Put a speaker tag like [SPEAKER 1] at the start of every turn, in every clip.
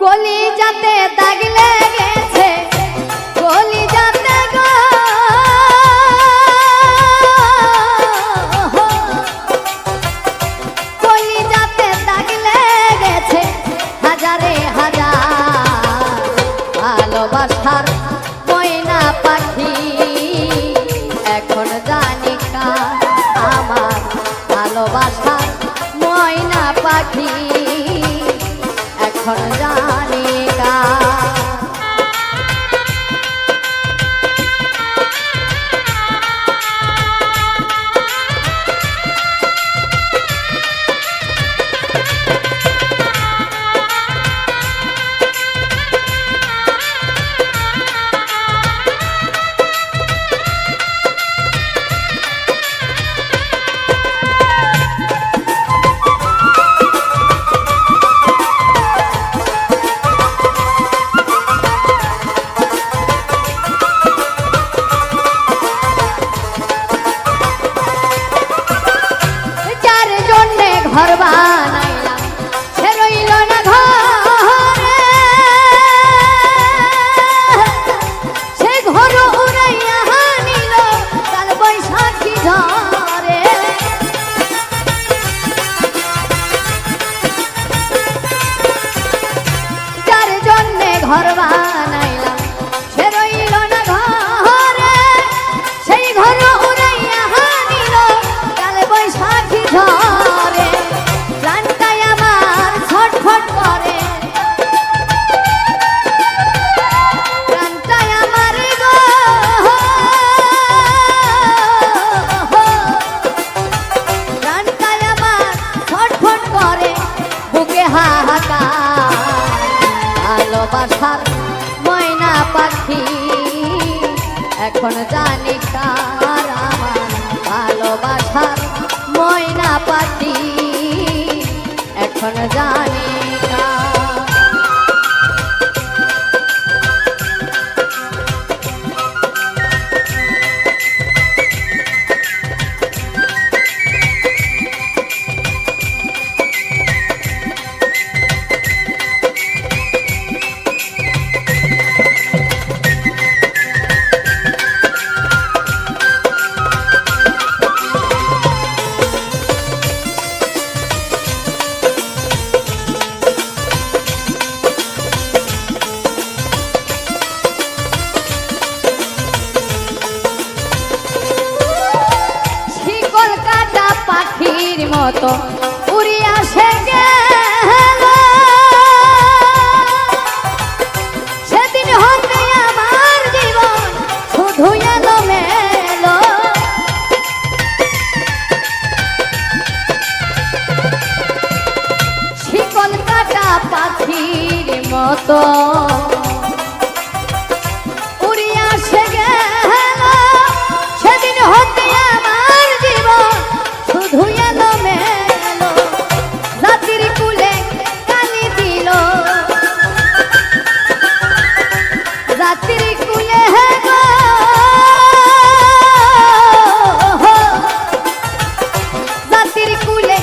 [SPEAKER 1] কলিজাতে দাগ লেগেছে, কলিজাতে গো, কলিজাতে দাগ লেগেছে হাজারে হাজার ভালোবাসার ময়না পাখি। এখন জানি কার আমার ভালোবাসার ময়না পাখি, এখন জানি কার। ঘর বানাইলাম সে রইল না ঘরে, সে ঘর উড়াইয়া নিল কাল বৈশাখী ঝড়ে। যার জন্যে ঘর বানাইলাম সে রইল না ঘরে, সেই ঘর উড়াইয়া নিল কাল বৈশাখী ঝড়ে। ভালোবাসার ময়না পাখি, এখন জানি কার আমার ভালোবাসার ময়না পাখি, এখন জানি কার। পাখির মতো উড়িয়া সে গেল, সেদিন হতে আমার জীবন শুধু এলোমেলো। শিকল কাটা পাখির মতো উড়িয়া সে গেল, সেদিন হতে আমার জীবন শুধু এলোমেলো। জাতির কুলে কালি দিল, জাতির কুলে গো, জাতির কুলে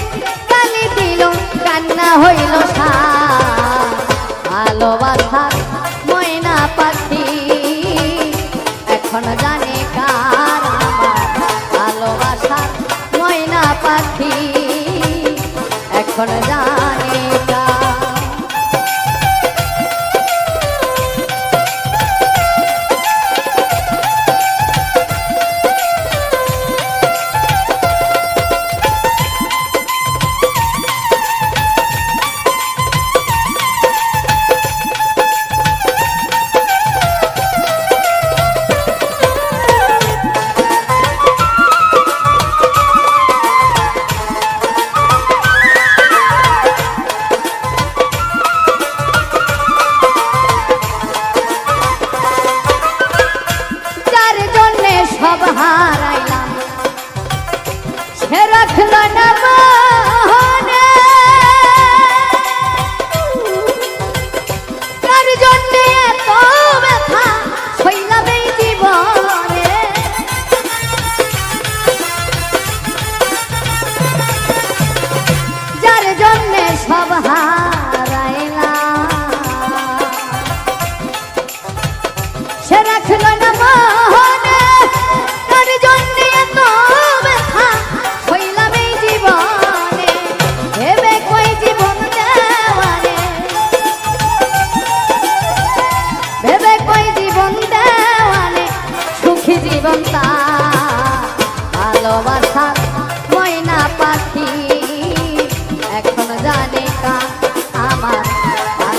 [SPEAKER 1] কালি দিল, কান্না হইল সার। ভালোবাসার ময়না পাখি, এখন জানি কার আমার ভালোবাসার ময়না পাখি, এখন জানি কার।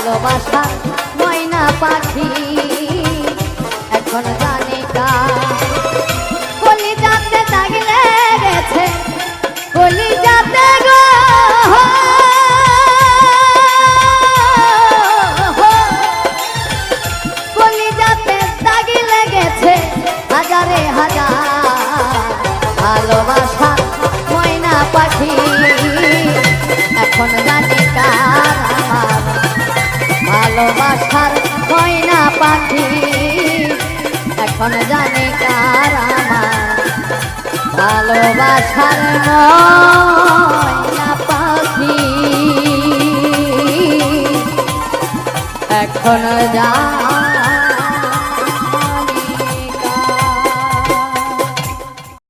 [SPEAKER 1] ভালোবাসার ময়না পাখি এখন জানি কলিজাতে দাগ লেগেছে কলিজাতে গো কলিজাতে দাগ লেগেছে হাজারে হাজার ভালোবাসার ময়না পাখি এখন জানি কার আমার ভালোবাসার ময়না পাখি এখন জানি কার আমার ভালোবাসার ময়না পাখি এখন জানি